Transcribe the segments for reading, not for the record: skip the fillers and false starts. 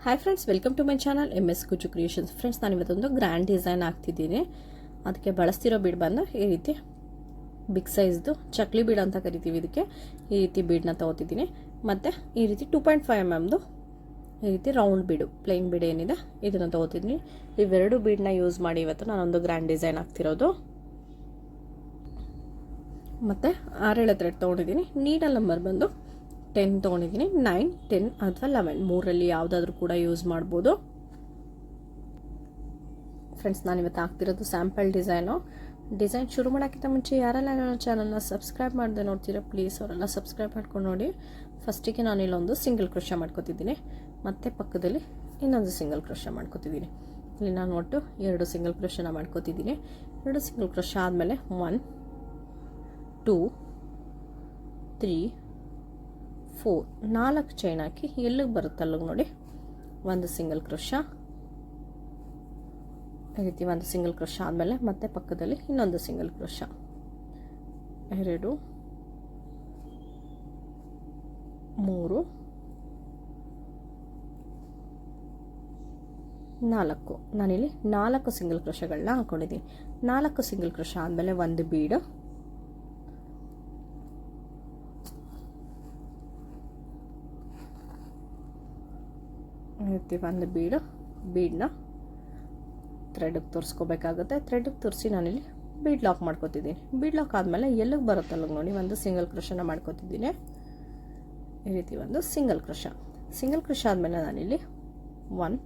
Hi friends, welcome to my channel MS Kuchu creations. Friends, ನಾನು ಇವತ್ತೊಂದು grand design ಹಾಕ್ತಿದ್ದೀನಿ. ಅದಕ್ಕೆ ಬಳಸ್ತಿರೋ ಬೀಡ್ ಬಂದು ಈ ರೀತಿ ಬಿಗ್ ಸೈಜ್ದು ಚಕ್ಲಿ ಬೀಡ್ ಅಂತ ಕರಿತೀವಿ. ಇದಕ್ಕೆ ಈ ರೀತಿ ಬೀಡನ್ನ ತೊಗೋತಿದ್ದೀನಿ. ಮತ್ತು ಈ ರೀತಿ 2.5 mm ಈ ರೀತಿ ರೌಂಡ್ ಬೀಡು, ಪ್ಲೇನ್ ಬೀಡ್ ಏನಿದೆ ಇದನ್ನು ತೊಗೋತಿದ್ದೀನಿ. ಇವೆರಡು ಬೀಡನ್ನ ಯೂಸ್ ಮಾಡಿ ಇವತ್ತು ನಾನೊಂದು ಗ್ರ್ಯಾಂಡ್ ಡಿಸೈನ್ ಹಾಕ್ತಿರೋದು. ಮತ್ತು 6 ಥ್ರೆಡ್ ತೊಗೊಂಡಿದ್ದೀನಿ. ನೀಡಲ್ ನಂಬರ್ ಬಂದು 10 ತೊಗೊಂಡಿದ್ದೀನಿ. 9, 10 ಅಥವಾ 11 ಮೂರಲ್ಲಿ ಯಾವುದಾದ್ರೂ ಕೂಡ ಯೂಸ್ ಮಾಡ್ಬೋದು. ಫ್ರೆಂಡ್ಸ್, ನಾನಿವತ್ತು ಹಾಕ್ತಿರೋದು ಸ್ಯಾಂಪಲ್ ಡಿಸೈನ್ ಶುರು ಮಾಡೋಕ್ಕಿಂತ ಮುಂಚೆ ಯಾರೆಲ್ಲ ನನ್ನ ಚಾನಲ್ನ ಸಬ್ಸ್ಕ್ರೈಬ್ ಮಾಡದೆ ನೋಡ್ತೀರಾ ಪ್ಲೀಸ್ ಅವರೆಲ್ಲ ಸಬ್ಸ್ಕ್ರೈಬ್ ಮಾಡ್ಕೊಂಡು ನೋಡಿ. ಫಸ್ಟಿಗೆ ನಾನು ಇಲ್ಲೊಂದು ಸಿಂಗಲ್ ಕ್ರೋಶಾ ಮಾಡ್ಕೊತಿದ್ದೀನಿ, ಮತ್ತು ಪಕ್ಕದಲ್ಲಿ ಇನ್ನೊಂದು ಸಿಂಗಲ್ ಕ್ರೋಶಾ ಮಾಡ್ಕೊತಿದ್ದೀನಿ. ಇಲ್ಲಿ ನಾನು ಒಟ್ಟು 2 ಸಿಂಗಲ್ ಕ್ರೋಶಾನ ಮಾಡ್ಕೊತಿದ್ದೀನಿ. 2 ಸಿಂಗಲ್ ಕ್ರೋಶಾ ಆದಮೇಲೆ 1, 2, 3, 4 4 ಚೈನ್ ಹಾಕಿ ಎಲ್ಲಿಗೆ ಬರುತ್ತೆ ಅಲ್ಲಿಗೆ ನೋಡಿ ಒಂದು ಸಿಂಗಲ್ ಕ್ರೋಶಾ. ಈ ರೀತಿ ಒಂದು ಸಿಂಗಲ್ ಕ್ರೋಶಾ ಆದಮೇಲೆ ಮತ್ತೆ ಪಕ್ಕದಲ್ಲಿ ಇನ್ನೊಂದು ಸಿಂಗಲ್ ಕ್ರೋಶಾ. 2, 3, 4 ನಾನಿಲ್ಲಿ 4 ಸಿಂಗಲ್ ಕ್ರೋಶಾಗಳನ್ನ ಹಾಕೊಂಡಿದ್ದೀನಿ. 4 ಸಿಂಗಲ್ ಕ್ರೋಶಾ ಆದಮೇಲೆ ಒಂದು ಬೀಡು, ಒಂದು ಬೀಡನ್ನ ಥ್ರೆಡ್ಗೆ ತೋರಿಸ್ಕೋಬೇಕಾಗುತ್ತೆ. ಥ್ರೆಡ್ಗೆ ತೋರಿಸಿ ನಾನಿಲ್ಲಿ ಬೀಡ್ ಲಾಕ್ ಮಾಡ್ಕೋತಿದ್ದೀನಿ. ಬೀಡ್ ಲಾಕ್ ಆದಮೇಲೆ ಎಲ್ಲಿಗೆ ಬರುತ್ತಲ್ಲ ನೋಡಿ ಒಂದು ಸಿಂಗಲ್ ಕ್ರೋಶಾನ ಮಾಡ್ಕೋತಿದ್ದೀನಿ. ಈ ರೀತಿ ಒಂದು ಸಿಂಗಲ್ ಕ್ರೋಶಾ ಆದಮೇಲೆ ನಾನಿಲ್ಲಿ 1,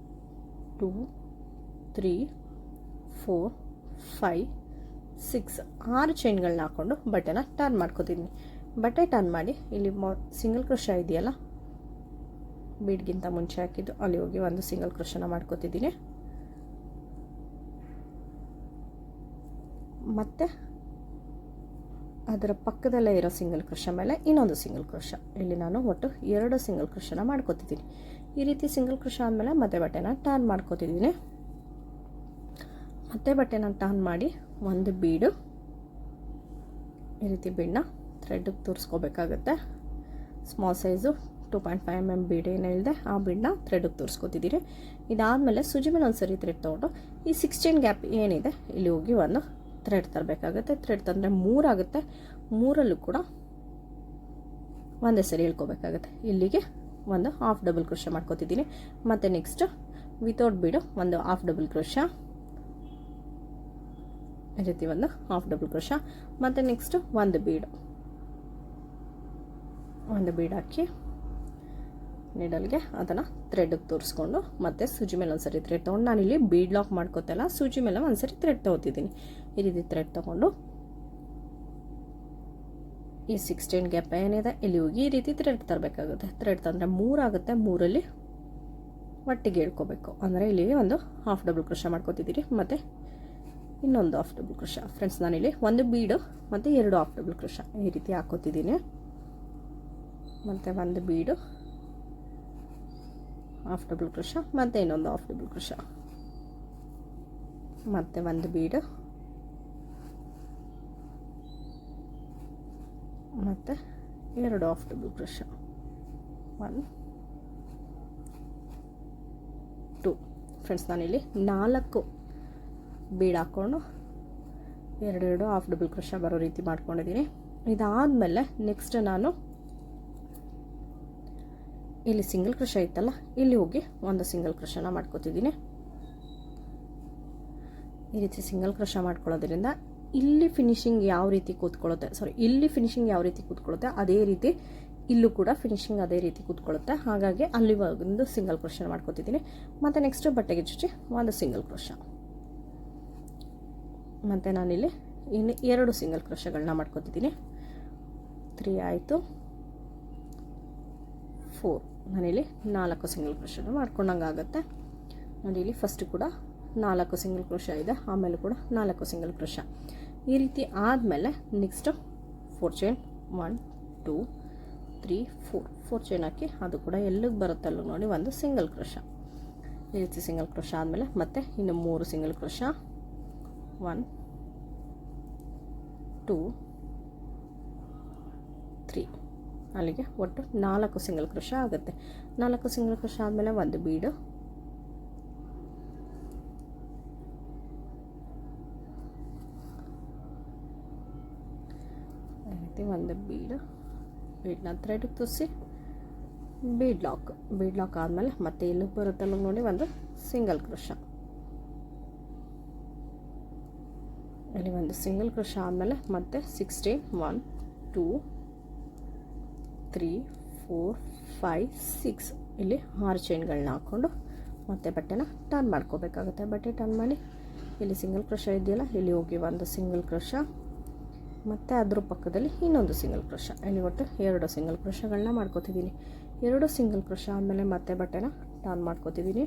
2, 3, 4, 5, 6 6 ಚೈನ್ಗಳನ್ನ ಹಾಕ್ಕೊಂಡು ಬಟ್ಟೆನ ಟರ್ನ್ ಮಾಡ್ಕೋತಿದ್ದೀನಿ. ಬಟ್ಟೆ ಟರ್ನ್ ಮಾಡಿ ಇಲ್ಲಿ ಸಿಂಗಲ್ ಕ್ರೋಶಾ ಇದೆಯಲ್ಲ ಬೀಡ್ಗಿಂತ ಮುಂಚೆ ಹಾಕಿದ್ದು ಅಲ್ಲಿ ಹೋಗಿ ಒಂದು ಸಿಂಗಲ್ ಕ್ರೋಶಾನ ಮಾಡ್ಕೋತಿದ್ದೀನಿ. ಮತ್ತು ಅದರ ಪಕ್ಕದಲ್ಲೇ ಇರೋ ಸಿಂಗಲ್ ಕ್ರೋಶಾ ಮೇಲೆ ಇನ್ನೊಂದು ಸಿಂಗಲ್ ಕ್ರೋಶಾ. ಇಲ್ಲಿ ನಾನು ಒಟ್ಟು 2 ಸಿಂಗಲ್ ಕ್ರೋಶಾನ ಮಾಡ್ಕೋತಿದ್ದೀನಿ. ಈ ರೀತಿ ಸಿಂಗಲ್ ಕ್ರೋಶಾ ಆದಮೇಲೆ ಮತ್ತೆ ಬಟ್ಟೆನ ಟರ್ನ್ ಮಾಡ್ಕೋತಿದ್ದೀನಿ. ಮತ್ತೆ ಬಟ್ಟೆನ ಟರ್ನ್ ಮಾಡಿ ಒಂದು ಬೀಡು, ಈ ರೀತಿ ಬೀಡನ್ನ ಥ್ರೆಡ್ಗೆ ತೋರಿಸ್ಕೋಬೇಕಾಗತ್ತೆ. ಸ್ಮಾಲ್ ಸೈಜು 2.5 mm ಬೀಡ್ ಏನು ಹೇಳಿದೆ ಆ ಬೀಡನ್ನ ಥ್ರೆಡ್ಗೆ ತೋರಿಸ್ಕೊತಿದ್ದೀರಿ. ಇದಾದಮೇಲೆ ಸೂಜಿ ಮೇಲೆ ಒಂದು ಸರಿ ಥ್ರೆಡ್ ತೊಗೊಂಡು ಈ 16 ಗ್ಯಾಪ್ ಏನಿದೆ ಇಲ್ಲಿ ಹೋಗಿ ಒಂದು ಥ್ರೆಡ್ ತರಬೇಕಾಗುತ್ತೆ. ಥ್ರೆಡ್ ತಂದರೆ 3 ಆಗುತ್ತೆ. 3ರಲ್ಲೂ ಕೂಡ ಒಂದೇ ಸರಿ ಹೇಳ್ಕೋಬೇಕಾಗುತ್ತೆ. ಇಲ್ಲಿಗೆ ಒಂದು ಹಾಫ್ ಡಬಲ್ ಕ್ರೋಶಾ ಮಾಡ್ಕೋತಿದ್ದೀನಿ. ಮತ್ತು ನೆಕ್ಸ್ಟ್ ವಿತೌಟ್ ಬೀಡು ಒಂದು ಹಾಫ್ ಡಬಲ್ ಕ್ರೋಶಾ, ಈ ರೀತಿ ಒಂದು ಹಾಫ್ ಡಬಲ್ ಕ್ರೋಶಾ. ಮತ್ತು ನೆಕ್ಸ್ಟು ಒಂದು ಬೀಡ್ ಹಾಕಿ ನೀಡಲ್ಗೆ ಅದನ್ನು ಥ್ರೆಡ್ಗೆ ತೋರಿಸ್ಕೊಂಡು ಮತ್ತೆ ಸೂಜಿ ಮೇಲೆ ಒಂದು ಸರಿ ಥ್ರೆಡ್ ತೊಗೊಂಡು ನಾನಿಲ್ಲಿ ಬೀಡ್ ಲಾಕ್ ಮಾಡ್ಕೋತಲ್ಲ ಸೂಜಿ ಮೇಲೆ ಒಂದು ಸರಿ ಥ್ರೆಡ್ ತೊಗೋತಿದ್ದೀನಿ. ಈ ರೀತಿ ಥ್ರೆಡ್ ತೊಗೊಂಡು ಈ 16 ಗ್ಯಾಪ್ ಏನಿದೆ ಇಲ್ಲಿ ಹೋಗಿ ಈ ರೀತಿ ಥ್ರೆಡ್ ತರಬೇಕಾಗುತ್ತೆ. ಥ್ರೆಡ್ ತಂದರೆ 3 ಆಗುತ್ತೆ. 3ರಲ್ಲಿ ಒಟ್ಟಿಗೆ ಹೇಳ್ಕೋಬೇಕು. ಅಂದರೆ ಇಲ್ಲಿಗೆ ಒಂದು ಹಾಫ್ ಡಬಲ್ ಕ್ರೋಶಾ ಮಾಡ್ಕೋತಿದ್ದೀರಿ ಮತ್ತು ಇನ್ನೊಂದು ಹಾಫ್ ಡಬಲ್ ಕ್ರೋಶಾ. ಫ್ರೆಂಡ್ಸ್, ನಾನಿಲ್ಲಿ ಒಂದು ಬೀಡು ಮತ್ತು 2 ಹಾಫ್ ಡಬಲ್ ಕ್ರೋಶಾ ಈ ರೀತಿ ಹಾಕೋತಿದ್ದೀನಿ. ಮತ್ತು ಒಂದು ಬೀಡು, ಹಾಫ್ ಡಬಲ್ ಕ್ರೋಶಾ, ಮತ್ತು ಇನ್ನೊಂದು ಹಾಫ್ ಡಬಲ್ ಕ್ರೋಶಾ, ಮತ್ತು ಒಂದು ಬೀಡು, ಮತ್ತು 2 ಹಾಫ್ ಡಬಲ್ ಕ್ರೋಶಾ. 1, 2 ಫ್ರೆಂಡ್ಸ್, ನಾನಿಲ್ಲಿ 4 ಬೀಡ್ ಹಾಕ್ಕೊಂಡು 2 ಹಾಫ್ ಡಬಲ್ ಕ್ರೋಶಾ ಬರೋ ರೀತಿ ಮಾಡ್ಕೊಂಡಿದ್ದೀನಿ. ಇದಾದಮೇಲೆ ನೆಕ್ಸ್ಟ್ ನಾನು ಇಲ್ಲಿ ಸಿಂಗಲ್ ಕ್ರೋಶಾ ಇತ್ತಲ್ಲ ಇಲ್ಲಿ ಹೋಗಿ ಒಂದು ಸಿಂಗಲ್ ಕ್ರೋಶಾನ ಮಾಡ್ಕೋತಿದ್ದೀನಿ. ಈ ರೀತಿ ಸಿಂಗಲ್ ಕ್ರೋಶಾ ಮಾಡ್ಕೊಳ್ಳೋದ್ರಿಂದ ಇಲ್ಲಿ ಫಿನಿಶಿಂಗ್ ಯಾವ ರೀತಿ ಕೂತ್ಕೊಳ್ಳುತ್ತೆ ಅದೇ ರೀತಿ ಇಲ್ಲೂ ಕೂಡ ಫಿನಿಶಿಂಗ್ ಅದೇ ರೀತಿ ಕೂತ್ಕೊಳ್ಳುತ್ತೆ. ಹಾಗಾಗಿ ಅಲ್ಲಿ ಒಂದು ಸಿಂಗಲ್ ಕ್ರೋಶಾನ ಮಾಡ್ಕೋತಿದ್ದೀನಿ. ಮತ್ತು ನೆಕ್ಸ್ಟ್ ಬಟ್ಟೆಗೆ ಚುಚ್ಚಿ ಒಂದು ಸಿಂಗಲ್ ಕ್ರೋಶಾ. ಮತ್ತು ನಾನಿಲ್ಲಿ ಇನ್ನು 2 ಸಿಂಗಲ್ ಕ್ರೋಶಾಗಳನ್ನ ಮಾಡ್ಕೋತಿದ್ದೀನಿ. 3 ಆಯಿತು. 4 ನಾನಿಲ್ಲಿ 4 ಸಿಂಗಲ್ ಕ್ರೋಶಾನ ಮಾಡ್ಕೊಂಡಂಗೆ ಆಗುತ್ತೆ. ನೋಡಿ, ಇಲ್ಲಿ ಫಸ್ಟ್ ಕೂಡ 4 ಸಿಂಗಲ್ ಕ್ರೋಶಾ ಇದೆ, ಆಮೇಲೆ ಕೂಡ 4 ಸಿಂಗಲ್ ಕ್ರೋಶಾ. ಈ ರೀತಿ ಆದಮೇಲೆ ನೆಕ್ಸ್ಟು 4 ಚೈನ್ 1, 2, 3, 4 ಚೈನ್ ಹಾಕಿ ಅದು ಕೂಡ ಎಲ್ಲಿಗೆ ಬರುತ್ತಲ್ಲ ನೋಡಿ ಒಂದು ಸಿಂಗಲ್ ಕ್ರೋಶಾ. ಈ ರೀತಿ ಸಿಂಗಲ್ ಕ್ರೋಶಾ ಆದಮೇಲೆ ಮತ್ತೆ ಇನ್ನು 3 ಸಿಂಗಲ್ ಕ್ರೋಶಾ. 1, 2, 3 ಅಲ್ಲಿಗೆ ಒಟ್ಟು 4 ಸಿಂಗಲ್ ಕ್ರೋಶಾ ಆಗುತ್ತೆ. 4 ಸಿಂಗಲ್ ಕ್ರೋಶಾ ಆದಮೇಲೆ ಒಂದು ಬೀಡು, ಈ ರೀತಿ ಒಂದು ಬೀಡನ್ನ ಥ್ರೆಡ್ ತುಸಿ ಬೀಡ್ ಲಾಕ್ ಆದಮೇಲೆ ಮತ್ತೆ ಇಲ್ಲಿಗೆ ಬರುತ್ತಲ್ಲ ನೋಡಿ ಒಂದು ಸಿಂಗಲ್ ಕ್ರೋಶಾ. ಇಲ್ಲಿ ಒಂದು ಸಿಂಗಲ್ ಕ್ರೋಶಾ ಆದಮೇಲೆ ಮತ್ತೆ 16 1 2 3 4 5 6 ಇಲ್ಲಿ 6 ಚೈನ್ಗಳನ್ನ ಹಾಕ್ಕೊಂಡು ಮತ್ತೆ ಬಟ್ಟೆನ ಟರ್ನ್ ಮಾಡ್ಕೋಬೇಕಾಗುತ್ತೆ. ಬಟ್ಟೆ ಟರ್ನ್ ಮಾಡಿ ಇಲ್ಲಿ ಸಿಂಗಲ್ ಕ್ರೋಶಾ ಇದೆಯಲ್ಲ, ಇಲ್ಲಿ ಹೋಗಿ ಒಂದು ಸಿಂಗಲ್ ಕ್ರೋಶಾ, ಮತ್ತು ಅದ್ರ ಪಕ್ಕದಲ್ಲಿ ಇನ್ನೊಂದು ಸಿಂಗಲ್ ಕ್ರೋಶಾ. ಇಲ್ಲಿ ಒಟ್ಟು 2 ಸಿಂಗಲ್ ಕ್ರೋಶಾಗಳನ್ನ ಮಾಡ್ಕೋತಿದ್ದೀನಿ. 2 ಸಿಂಗಲ್ ಕ್ರೋಶಾ ಆದಮೇಲೆ ಮತ್ತೆ ಬಟ್ಟೆನ ಟರ್ನ್ ಮಾಡ್ಕೋತಿದ್ದೀನಿ.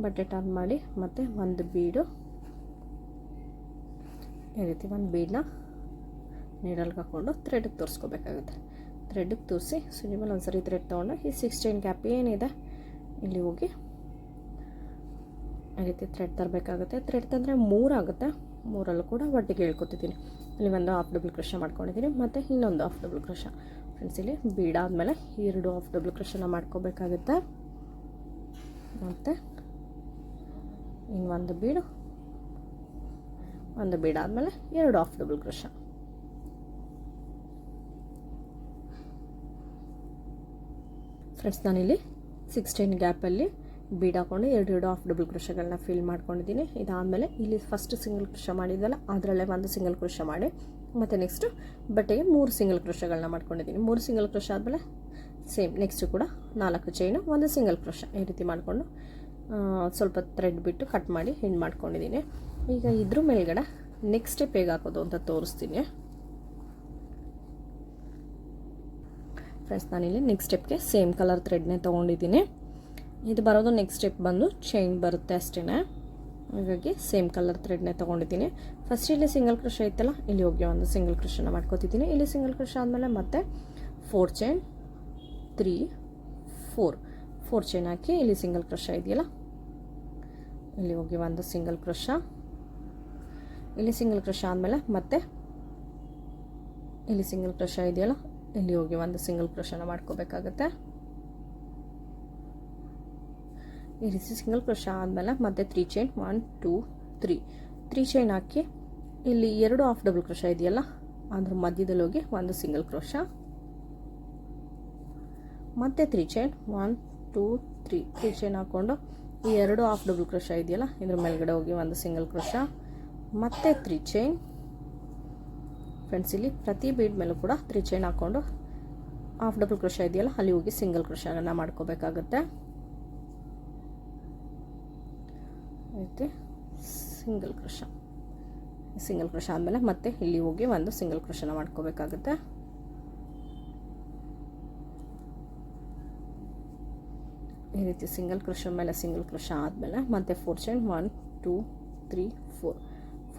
ಬಟ್ಟೆ ಟರ್ನ್ ಮಾಡಿ ಮತ್ತೆ ಒಂದು ಬೀಡು, ಈ ರೀತಿ ಒಂದು ಬೀಡನ್ನ ನೀಡಲ್ಗೆ ಹಾಕ್ಕೊಂಡು ಥ್ರೆಡ್ಗೆ ತೋರಿಸ್ಕೋಬೇಕಾಗುತ್ತೆ. ಥ್ರೆಡ್ಗೆ ತೋರಿಸಿ ಸುನಿ ಮೇಲೆ ಒಂದ್ಸರಿ ಥ್ರೆಡ್ ತೊಗೊಂಡು ಈ 16 ಗ್ಯಾಪ್ ಏನಿದೆ ಇಲ್ಲಿ ಹೋಗಿ ಈ ರೀತಿ ಥ್ರೆಡ್ ತರಬೇಕಾಗುತ್ತೆ. ಥ್ರೆಡ್ ತಂದರೆ 3 ಆಗುತ್ತೆ. 3ರಲ್ಲೂ ಕೂಡ ಒಟ್ಟಿಗೆ ಹೇಳ್ಕೊತಿದ್ದೀನಿ. ಇಲ್ಲಿ ಒಂದು ಹಾಫ್ ಡಬಲ್ ಕ್ರೋಶಾ ಮಾಡ್ಕೊಂಡಿದ್ದೀನಿ, ಮತ್ತು ಇನ್ನೊಂದು ಹಾಫ್ ಡಬಲ್ ಕ್ರೋಶಾ. ಫ್ರೆಂಡ್ಸ್, ಇಲ್ಲಿ ಬೀಡಾದಮೇಲೆ 2 ಹಾಫ್ ಡಬಲ್ ಕ್ರೋಶಾನ ಮಾಡ್ಕೋಬೇಕಾಗುತ್ತೆ. ಮತ್ತು ಇನ್ನೊಂದು ಬೀಡು, ಒಂದು ಬೀಡಾದಮೇಲೆ 2 ಹಾಫ್ ಡಬಲ್ ಕ್ರೋಶಾ. ಫ್ರೆಂಡ್ಸ್, ನಾನಿಲ್ಲಿ 16 ಗ್ಯಾಪಲ್ಲಿ ಬೀಡ್ ಹಾಕ್ಕೊಂಡು 2 ಹಾಫ್ ಡಬಲ್ ಕ್ರೋಶಾಗಳನ್ನ ಫಿಲ್ ಮಾಡ್ಕೊಂಡಿದ್ದೀನಿ. ಇದಾದಮೇಲೆ ಇಲ್ಲಿ ಫಸ್ಟ್ ಸಿಂಗಲ್ ಕ್ರೋಶಾ ಮಾಡಿದ್ವಲ್ಲ, ಅದರಲ್ಲೇ ಒಂದು ಸಿಂಗಲ್ ಕ್ರೋಶಾ ಮಾಡಿ ಮತ್ತು ನೆಕ್ಸ್ಟು ಬಟ್ಟೆಗೆ 3 ಸಿಂಗಲ್ ಕ್ರೋಶಾಗಳನ್ನ ಮಾಡ್ಕೊಂಡಿದ್ದೀನಿ. 3 ಸಿಂಗಲ್ ಕ್ರೋಶಾ ಆದಮೇಲೆ ಸೇಮ್ ನೆಕ್ಸ್ಟು ಕೂಡ 4 ಚೈನು, ಒಂದು ಸಿಂಗಲ್ ಕ್ರೋಶಾ, ಈ ರೀತಿ ಮಾಡಿಕೊಂಡು ಸ್ವಲ್ಪ ಥ್ರೆಡ್ ಬಿಟ್ಟು ಕಟ್ ಮಾಡಿ ಹಿಂಡ್ ಮಾಡ್ಕೊಂಡಿದ್ದೀನಿ. ಈಗ ಇದ್ರ ಮೇಲ್ಗಡೆ ನೆಕ್ಸ್ಟ್ ಸ್ಟೆಪ್ ಹೇಗೆ ಹಾಕೋದು ಅಂತ ತೋರಿಸ್ತೀನಿ. ಫ್ರೆಂಡ್ಸ್, ನಾನಿಲ್ಲಿ ನೆಕ್ಸ್ಟ್ ಸ್ಟೆಪ್ಗೆ ಸೇಮ್ ಕಲರ್ ಥ್ರೆಡ್ನೇ ತೊಗೊಂಡಿದ್ದೀನಿ. ಇದು ಬರೋದು ನೆಕ್ಸ್ಟ್ ಸ್ಟೆಪ್ ಬಂದು ಚೈನ್ ಬರುತ್ತೆ ಅಷ್ಟೇ. ಹಾಗಾಗಿ ಸೇಮ್ ಕಲರ್ ಥ್ರೆಡ್ನೇ ತೊಗೊಂಡಿದ್ದೀನಿ. ಫಸ್ಟ್ ಇಲ್ಲಿ ಸಿಂಗಲ್ ಕ್ರೋಶಾ ಇತ್ತಲ್ಲ, ಇಲ್ಲಿ ಹೋಗಿ ಒಂದು ಸಿಂಗಲ್ ಕ್ರೋಶಾನ ಮಾಡ್ಕೋತಿದ್ದೀನಿ. ಇಲ್ಲಿ ಸಿಂಗಲ್ ಕ್ರೋಶಾ ಆದಮೇಲೆ ಮತ್ತೆ 4 ಚೈನ್ 3 4 ಚೈನ್ ಹಾಕಿ ಇಲ್ಲಿ ಸಿಂಗಲ್ ಕ್ರೋಶಾ ಇದೆಯಲ್ಲ, ಇಲ್ಲಿ ಹೋಗಿ ಒಂದು ಸಿಂಗಲ್ ಕ್ರೋಶಾ. ಇಲ್ಲಿ ಸಿಂಗಲ್ ಕ್ರೋಶಾ ಆದಮೇಲೆ ಮತ್ತೆ ಇಲ್ಲಿ ಸಿಂಗಲ್ ಕ್ರೋಶಾ ಇದೆಯಲ್ಲ, ಇಲ್ಲಿ ಹೋಗಿ ಒಂದು ಸಿಂಗಲ್ ಕ್ರೋಶಾನ ಮಾಡ್ಕೋಬೇಕಾಗುತ್ತೆ. ಈ ರೀತಿ ಸಿಂಗಲ್ ಕ್ರೋಶಾ ಆದಮೇಲೆ ಮತ್ತೆ 3 ಚೈನ್ 1 2 3 ಚೈನ್ ಹಾಕಿ ಇಲ್ಲಿ 2 ಹಾಫ್ ಡಬಲ್ ಕ್ರೋಶಾ ಇದೆಯಲ್ಲ, ಅದ್ರ ಮಧ್ಯದಲ್ಲಿ ಹೋಗಿ ಒಂದು ಸಿಂಗಲ್ ಕ್ರೋಶಾ, ಮತ್ತೆ 3 ಚೈನ್ 1 2 3 ಚೈನ್ ಹಾಕ್ಕೊಂಡು ಈ 2 ಹಾಫ್ ಡಬಲ್ ಕ್ರೋಶಾ ಇದೆಯಲ್ಲ, ಇದ್ರ ಮೇಲ್ಗಡೆ ಹೋಗಿ ಒಂದು ಸಿಂಗಲ್ ಕ್ರೋಶಾ, ಮತ್ತೆ 3 ಚೈನ್. ಫ್ರೆಂಡ್ಸ್, ಇಲ್ಲಿ ಪ್ರತಿ ಬೀಡ್ ಮೇಲೂ ಕೂಡ 3 ಚೈನ್ ಹಾಕ್ಕೊಂಡು ಹಾಫ್ ಡಬಲ್ ಕ್ರೋಶಾ ಇದೆಯಲ್ಲ, ಅಲ್ಲಿ ಹೋಗಿ ಸಿಂಗಲ್ ಕ್ರೋಶಾನ ಮಾಡ್ಕೋಬೇಕಾಗುತ್ತೆ. ರೀತಿ ಸಿಂಗಲ್ ಕ್ರೋಶಾ ಆದಮೇಲೆ ಮತ್ತೆ ಇಲ್ಲಿ ಹೋಗಿ ಒಂದು ಸಿಂಗಲ್ ಕ್ರೋಶಾನ ಮಾಡ್ಕೋಬೇಕಾಗುತ್ತೆ. ಈ ರೀತಿ ಸಿಂಗಲ್ ಕ್ರೋಶಾ ಮೇಲೆ ಸಿಂಗಲ್ ಕ್ರೋಶಾ ಆದಮೇಲೆ ಮತ್ತೆ 4 ಚೈನ್ 1 2 3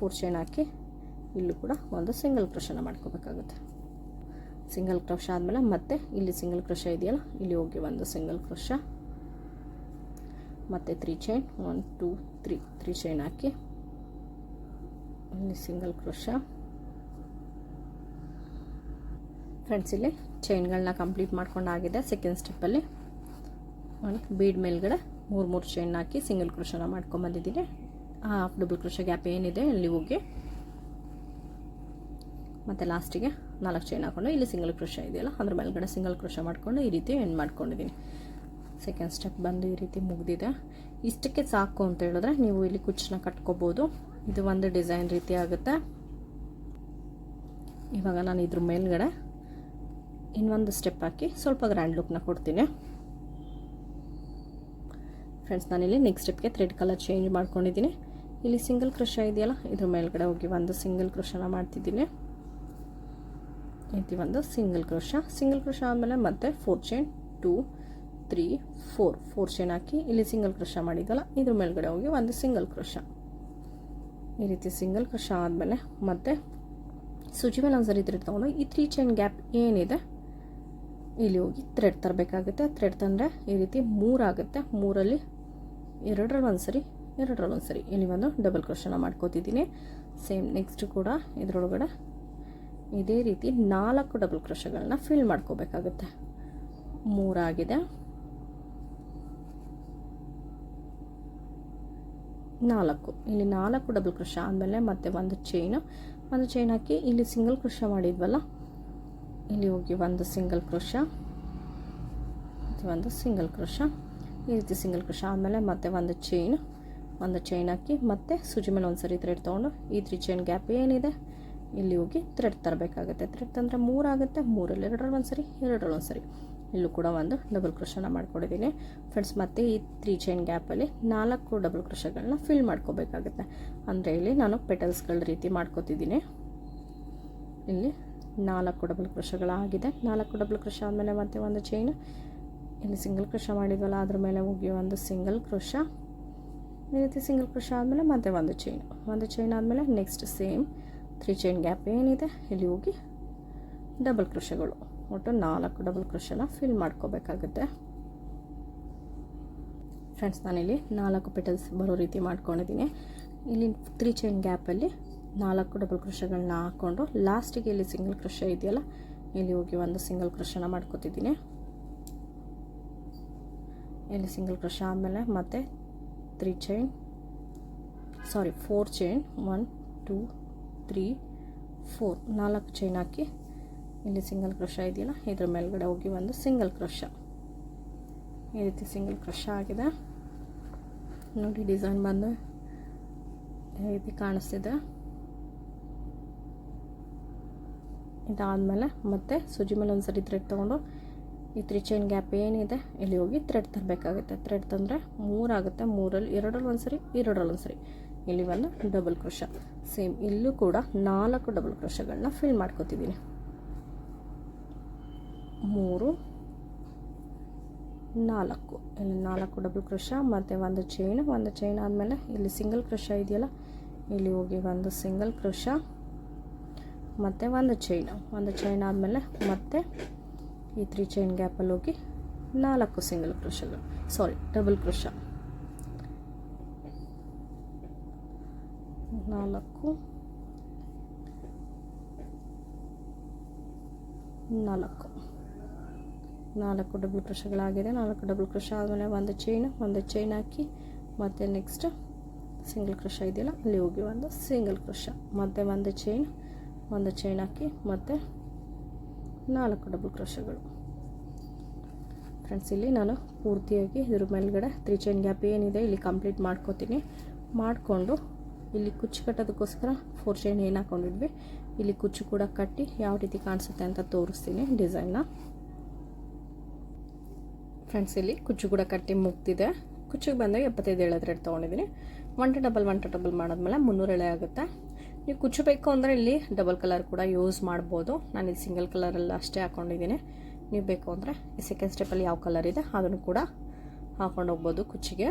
4 ಚೈನ್ ಹಾಕಿ ಇಲ್ಲೂ ಕೂಡ ಒಂದು ಸಿಂಗಲ್ ಕ್ರೋಶಾನ ಮಾಡ್ಕೋಬೇಕಾಗುತ್ತೆ. ಸಿಂಗಲ್ ಕ್ರೋಶಾ ಆದಮೇಲೆ ಮತ್ತೆ ಇಲ್ಲಿ ಸಿಂಗಲ್ ಕ್ರೋಶಾ ಇದೆಯಲ್ಲ, ಇಲ್ಲಿ ಹೋಗಿ ಒಂದು ಸಿಂಗಲ್ ಕ್ರೋಶಾ, ಮತ್ತು 3 ಚೈನ್ 1 2 3 ಚೈನ್ ಹಾಕಿ ಇಲ್ಲಿ ಸಿಂಗಲ್ ಕ್ರೋಶಾ. ಫ್ರೆಂಡ್ಸ್, ಇಲ್ಲಿ ಚೈನ್ಗಳನ್ನ ಕಂಪ್ಲೀಟ್ ಮಾಡ್ಕೊಂಡಾಗಿದೆ. ಸೆಕೆಂಡ್ ಸ್ಟೆಪ್ಪಲ್ಲಿ ಬೀಡ್ ಮೇಲ್ಗಡೆ 3 ಚೈನ್ ಹಾಕಿ ಸಿಂಗಲ್ ಕ್ರೋಶಾನ ಮಾಡ್ಕೊಂಬಂದಿದ್ದೀನಿ. ಆ ಹಾಫ್ ಡಬಲ್ ಕ್ರೋಶಾ ಗ್ಯಾಪ್ ಏನಿದೆ ಅಲ್ಲಿ ಹೋಗಿ ಮತ್ತು ಲಾಸ್ಟಿಗೆ 4 ಚೈನ್ ಹಾಕ್ಕೊಂಡು ಇಲ್ಲಿ ಸಿಂಗಲ್ ಕ್ರೋಶಾ ಇದೆಯಲ್ಲ, ಅದ್ರ ಮೇಲ್ಗಡೆ ಸಿಂಗಲ್ ಕ್ರೋಶಾ ಮಾಡಿಕೊಂಡು ಈ ರೀತಿ ಎಂಡ್ ಮಾಡ್ಕೊಂಡಿದ್ದೀನಿ. ಸೆಕೆಂಡ್ ಸ್ಟೆಪ್ ಬಂದು ಈ ರೀತಿ ಮುಗಿದಿದೆ. ಇಷ್ಟಕ್ಕೆ ಸಾಕು ಅಂತ ಹೇಳಿದ್ರೆ ನೀವು ಇಲ್ಲಿ ಕುಚ್ಚನ್ನ ಕಟ್ಕೋಬೋದು. ಇದು ಒಂದು ಡಿಸೈನ್ ರೀತಿ ಆಗುತ್ತೆ. ಇವಾಗ ನಾನು ಇದ್ರ ಮೇಲ್ಗಡೆ ಇನ್ನೊಂದು ಸ್ಟೆಪ್ ಹಾಕಿ ಸ್ವಲ್ಪ ಗ್ರ್ಯಾಂಡ್ ಲುಕ್ನ ಕೊಡ್ತೀನಿ. ಫ್ರೆಂಡ್ಸ್, ನಾನಿಲ್ಲಿ ನೆಕ್ಸ್ಟ್ ಸ್ಟೆಪ್ಗೆ ಥ್ರೆಡ್ ಕಲರ್ ಚೇಂಜ್ ಮಾಡ್ಕೊಂಡಿದ್ದೀನಿ. ಇಲ್ಲಿ ಸಿಂಗಲ್ ಕ್ರೋಶಾ ಇದೆಯಲ್ಲ, ಇದ್ರ ಮೇಲ್ಗಡೆ ಹೋಗಿ ಒಂದು ಸಿಂಗಲ್ ಕ್ರೋಶಾನ ಮಾಡ್ತಿದ್ದೀನಿ. ಇದು ಒಂದು ಸಿಂಗಲ್ ಕ್ರೋಶಾ ಆದಮೇಲೆ ಮತ್ತೆ 4 ಚೈನ್ 2 3 4 ಚೈನ್ ಹಾಕಿ ಇಲ್ಲಿ ಸಿಂಗಲ್ ಕ್ರೋಶಾ ಮಾಡಿದ್ದಲ್ಲ, ಇದ್ರ ಮೇಲ್ಗಡೆ ಹೋಗಿ ಒಂದು ಸಿಂಗಲ್ ಕ್ರೋಶಾ. ಈ ರೀತಿ ಸಿಂಗಲ್ ಕ್ರೋಶಾ ಆದಮೇಲೆ ಮತ್ತೆ ಸೂಜಿ ಮೇಲೆ ಒಂದ್ಸರಿ ಥ್ರೆಡ್ ತೊಗೊಂಡು ಈ 3 ಚೈನ್ ಗ್ಯಾಪ್ ಏನಿದೆ ಇಲ್ಲಿ ಹೋಗಿ ಥ್ರೆಡ್ ತರಬೇಕಾಗುತ್ತೆ. ಥ್ರೆಡ್ ತಂದರೆ ಈ ರೀತಿ 3 ಆಗುತ್ತೆ. 3ರಲ್ಲಿ 2ರಲ್ಲಿ ಒಂದ್ಸರಿ ಇಲ್ಲಿ ಒಂದು ಡಬಲ್ ಕ್ರೋಶಾನ ಮಾಡ್ಕೋತಿದ್ದೀನಿ. ಸೇಮ್ ನೆಕ್ಸ್ಟ್ ಕೂಡ ಇದರೊಳಗಡೆ ಇದೇ ರೀತಿ 4 ಡಬಲ್ ಕ್ರೋಶಗಳನ್ನ ಫಿಲ್ ಮಾಡ್ಕೋಬೇಕಾಗುತ್ತೆ. 3 ಆಗಿದೆ, 4 ಇಲ್ಲಿ 4 ಡಬಲ್ ಕ್ರೋಶ ಆದಮೇಲೆ ಮತ್ತೆ ಒಂದು ಚೈನ್ ಹಾಕಿ ಇಲ್ಲಿ ಸಿಂಗಲ್ ಕ್ರೋಶ ಮಾಡಿದ್ವಲ್ಲ, ಇಲ್ಲಿ ಹೋಗಿ ಒಂದು ಸಿಂಗಲ್ ಕ್ರೋಶ ಮತ್ತು ಒಂದು ಸಿಂಗಲ್ ಕ್ರೋಶ, ಈ ರೀತಿ ಸಿಂಗಲ್ ಕ್ರೋಶ ಆದಮೇಲೆ ಮತ್ತೆ ಒಂದು ಚೈನ್ ಹಾಕಿ ಮತ್ತೆ ಸೂಜಿ ಮೇಲೆ ಒಂದು ಸರಿ ಥ್ರೆಡ್ ತೊಗೊಂಡು ಈ 3 ಚೈನ್ ಗ್ಯಾಪ್ ಏನಿದೆ ಇಲ್ಲಿ ಹೋಗಿ ಥ್ರೆಡ್ ತರಬೇಕಾಗುತ್ತೆ. ಥ್ರೆಡ್ ತಂದರೆ 3 ಆಗುತ್ತೆ, 3ರಲ್ಲಿ 2ರಲ್ಲಿ ಒಂದು ಸರಿ, 2ರಲ್ಲಿ ಒಂದು ಸರಿ. ಇಲ್ಲೂ ಕೂಡ ಒಂದು ಡಬಲ್ ಕ್ರೋಶನ ಮಾಡ್ಕೊಂಡಿದ್ದೀನಿ ಫ್ರೆಂಡ್ಸ್. ಮತ್ತು ಈ 3 ಚೈನ್ ಗ್ಯಾಪಲ್ಲಿ 4 ಡಬಲ್ ಕ್ರೋಶಗಳನ್ನ ಫಿಲ್ ಮಾಡ್ಕೋಬೇಕಾಗುತ್ತೆ. ಅಂದರೆ ಇಲ್ಲಿ ನಾನು ಪೆಟಲ್ಸ್ಗಳ ರೀತಿ ಮಾಡ್ಕೋತಿದ್ದೀನಿ. ಇಲ್ಲಿ 4 ಡಬಲ್ ಕ್ರೋಶಗಳಾಗಿದೆ. 4 ಡಬಲ್ ಕ್ರೋಶ ಆದಮೇಲೆ ಮತ್ತೆ ಒಂದು ಚೈನ್, ಇಲ್ಲಿ ಸಿಂಗಲ್ ಕ್ರೋಶ ಮಾಡಿದ್ವಲ್ಲ ಅದ್ರ ಮೇಲೆ ಹೋಗಿ ಒಂದು ಸಿಂಗಲ್ ಕ್ರೋಶ, ಈ ರೀತಿ ಸಿಂಗಲ್ ಕ್ರೋಶ ಆದಮೇಲೆ ಮತ್ತೆ ಒಂದು ಚೈನ್ ಆದಮೇಲೆ ನೆಕ್ಸ್ಟ್ ಸೇಮ್ 3 ಚೈನ್ ಗ್ಯಾಪ್ ಏನಿದೆ ಇಲ್ಲಿ ಹೋಗಿ ಡಬಲ್ ಕ್ರೋಶಗಳು, ಒಟ್ಟು 4 ಡಬಲ್ ಕ್ರೋಶನ ಫಿಲ್ ಮಾಡ್ಕೋಬೇಕಾಗುತ್ತೆ ಫ್ರೆಂಡ್ಸ್. ನಾನಿಲ್ಲಿ 4 ಪೆಟಲ್ಸ್ ಬರೋ ರೀತಿ ಮಾಡ್ಕೊಂಡಿದ್ದೀನಿ. ಇಲ್ಲಿ 3 ಚೈನ್ ಗ್ಯಾಪಲ್ಲಿ 4 ಡಬಲ್ ಕ್ರೋಶಗಳನ್ನ ಹಾಕ್ಕೊಂಡು ಲಾಸ್ಟಿಗೆ ಇಲ್ಲಿ ಸಿಂಗಲ್ ಕ್ರೋಶ ಇದೆಯಲ್ಲ ಇಲ್ಲಿ ಹೋಗಿ ಒಂದು ಸಿಂಗಲ್ ಕ್ರೋಶನ ಮಾಡ್ಕೋತಿದ್ದೀನಿ. ಇಲ್ಲಿ ಸಿಂಗಲ್ ಕ್ರೋಶ ಆದಮೇಲೆ ಮತ್ತೆ 4 ಚೈನ್ 1 2 3 4 4 ಚೈನ್ ಹಾಕಿ ಇಲ್ಲಿ ಸಿಂಗಲ್ ಕ್ರೋಶ ಇದೆಯಲ್ಲ ಇದ್ರ ಮೇಲ್ಗಡೆ ಹೋಗಿ ಒಂದು ಸಿಂಗಲ್ ಕ್ರೋಶ, ಈ ರೀತಿ ಸಿಂಗಲ್ ಕ್ರೋಶ ಆಗಿದೆ ನೋಡಿ. ಡಿಸೈನ್ ಬಂದು ಈ ರೀತಿ ಕಾಣಿಸ್ತಿದೆ. ಇದಾದಮೇಲೆ ಮತ್ತೆ ಸೂಜಿ ಮೇಲೆ ಒಂದು ಸರಿ ಥ್ರೆಡ್ ತೊಗೊಂಡು ಈ 3 ಚೈನ್ ಗ್ಯಾಪ್ ಏನಿದೆ ಇಲ್ಲಿ ಹೋಗಿ ಥ್ರೆಡ್ ತರಬೇಕಾಗುತ್ತೆ. ಥ್ರೆಡ್ ತಂದರೆ 3 ಆಗುತ್ತೆ, 3ರಲ್ಲಿ 2ರಲ್ಲಿ ಒಂದು ಸರಿ, 2ರಲ್ಲಿ ಒಂದು ಸರಿ, ಇಲ್ಲಿ ಒಂದು ಡಬಲ್ ಕ್ರೋಶ. ಸೇಮ್ ಇಲ್ಲೂ ಕೂಡ 4 ಡಬಲ್ ಕ್ರೋಶಗಳನ್ನ ಫಿಲ್ ಮಾಡ್ಕೋತಿದ್ದೀನಿ. 3 4 ಇಲ್ಲಿ 4 ಡಬಲ್ ಕ್ರೋಶ ಮತ್ತು ಒಂದು ಚೈನ್ ಆದಮೇಲೆ ಇಲ್ಲಿ ಸಿಂಗಲ್ ಕ್ರೋಶ ಇದೆಯಲ್ಲ ಇಲ್ಲಿ ಹೋಗಿ ಒಂದು ಸಿಂಗಲ್ ಕ್ರೋಶ ಮತ್ತು ಒಂದು ಚೈನ್ ಆದಮೇಲೆ ಮತ್ತೆ ಈ 3 ಚೈನ್ ಗ್ಯಾಪಲ್ಲಿ ಹೋಗಿ 4 ಸಿಂಗಲ್ ಕ್ರೋಶಗಳು ಡಬಲ್ ಕ್ರೋಶ, 4 ಡಬಲ್ ಕ್ರೋಶಗಳಾಗಿದೆ. 4 ಡಬಲ್ ಕ್ರೋಶ ಆದಮೇಲೆ ಒಂದು ಚೈನ್ ಹಾಕಿ ಮತ್ತು ನೆಕ್ಸ್ಟ್ ಸಿಂಗಲ್ ಕ್ರೋಶ ಇದೆಯಲ್ಲ ಅಲ್ಲಿ ಹೋಗಿ ಒಂದು ಸಿಂಗಲ್ ಕ್ರೋಶ ಮತ್ತು ಒಂದು ಚೈನ್ ಹಾಕಿ ಮತ್ತು 4 ಡಬಲ್ ಕ್ರೋಶಗಳು ಫ್ರೆಂಡ್ಸ್. ಇಲ್ಲಿ ನಾನು ಪೂರ್ತಿಯಾಗಿ ಇದ್ರ ಮೇಲ್ಗಡೆ 3 ಚೈನ್ ಗ್ಯಾಪ್ ಏನಿದೆ ಇಲ್ಲಿ ಕಂಪ್ಲೀಟ್ ಮಾಡ್ಕೋತೀನಿ. ಮಾಡಿಕೊಂಡು ಇಲ್ಲಿ ಕುಚ್ಚು ಕಟ್ಟೋದಕ್ಕೋಸ್ಕರ 4 ಚೈನ್ ಏನು ಹಾಕ್ಕೊಂಡಿದ್ವಿ ಇಲ್ಲಿ ಕುಚ್ಚು ಕೂಡ ಕಟ್ಟಿ ಯಾವ ರೀತಿ ಕಾಣಿಸುತ್ತೆ ಅಂತ ತೋರಿಸ್ತೀನಿ ಡಿಸೈನ್ನ ಫ್ರೆಂಡ್ಸ್. ಇಲ್ಲಿ ಕುಚ್ಚು ಕೂಡ ಕಟ್ಟಿ ಮುಗ್ದಿದೆ. ಕುಚ್ಚಿಗೆ ಬಂದಾಗ 75 ಎಳೆ ಥ್ರೆಡ್ ತೊಗೊಂಡಿದ್ದೀನಿ. 1 ಡಬಲ್ ಮಾಡಿದ್ಮೇಲೆ 300 ಎಳೆ ಆಗುತ್ತೆ. ನೀವು ಕುಚ್ಚು ಬೇಕು ಅಂದರೆ ಇಲ್ಲಿ ಡಬಲ್ ಕಲರ್ ಕೂಡ ಯೂಸ್ ಮಾಡ್ಬೋದು. ನಾನು ಇಲ್ಲಿ ಸಿಂಗಲ್ ಕಲರಲ್ಲಿ ಅಷ್ಟೇ ಹಾಕ್ಕೊಂಡಿದ್ದೀನಿ. ನೀವು ಬೇಕು ಅಂದರೆ ಈ ಸೆಕೆಂಡ್ ಸ್ಟೆಪ್ಪಲ್ಲಿ ಯಾವ ಕಲರ್ ಇದೆ ಅದನ್ನು ಕೂಡ ಹಾಕ್ಕೊಂಡು ಹೋಗ್ಬೋದು ಕುಚ್ಚಿಗೆ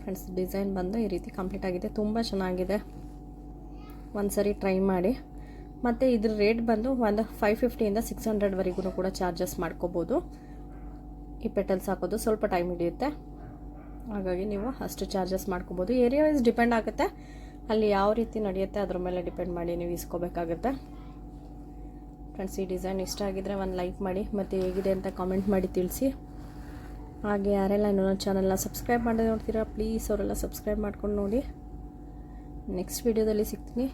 ಫ್ರೆಂಡ್ಸ್. ಡಿಸೈನ್ ಬಂದು ಈ ರೀತಿ ಕಂಪ್ಲೀಟ್ ಆಗಿದೆ, ತುಂಬ ಚೆನ್ನಾಗಿದೆ. ಒಂದು ಸರಿ ಟ್ರೈ ಮಾಡಿ. ಮತ್ತು ಇದ್ರ ರೇಟ್ ಬಂದು ಒಂದು 550ಇಂದ 600ವರೆಗೂ ಕೂಡ ಚಾರ್ಜಸ್ ಮಾಡ್ಕೋಬೋದು. ಈ ಪೆಟಲ್ಸ್ ಹಾಕೋದು ಸ್ವಲ್ಪ ಟೈಮ್ ಹಿಡಿಯುತ್ತೆ, ಹಾಗಾಗಿ ನೀವು ಅಷ್ಟು ಚಾರ್ಜಸ್ ಮಾಡ್ಕೋಬೋದು. ಏರಿಯಾ ವೈಸ್ ಡಿಪೆಂಡ್ ಆಗುತ್ತೆ, ಅಲ್ಲಿ ಯಾವ ರೀತಿ ನಡೆಯುತ್ತೆ ಅದ್ರ ಮೇಲೆ ಡಿಪೆಂಡ್ ಮಾಡಿ ನೀವು ಇಸ್ಕೋಬೇಕಾಗುತ್ತೆ ಫ್ರೆಂಡ್ಸ್. ಈ ಡಿಸೈನ್ ಇಷ್ಟ ಆಗಿದ್ರೆ ಒಂದು ಲೈಕ್ ಮಾಡಿ ಮತ್ತು ಹೇಗಿದೆ ಅಂತ ಕಾಮೆಂಟ್ ಮಾಡಿ ತಿಳಿಸಿ. ಹಾಗೆ ಯಾರೆಲ್ಲ ಇನ್ನೂ ನನ್ನ ಚಾನಲ್ನ ಸಬ್ಸ್ಕ್ರೈಬ್ ಮಾಡಿ ನೋಡ್ತೀರಾ ಪ್ಲೀಸ್ ಅವರೆಲ್ಲ ಸಬ್ಸ್ಕ್ರೈಬ್ ಮಾಡ್ಕೊಂಡು ನೋಡಿ. ನೆಕ್ಸ್ಟ್ ವೀಡಿಯೋದಲ್ಲಿ ಸಿಗ್ತೀನಿ.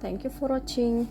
Thank you for watching.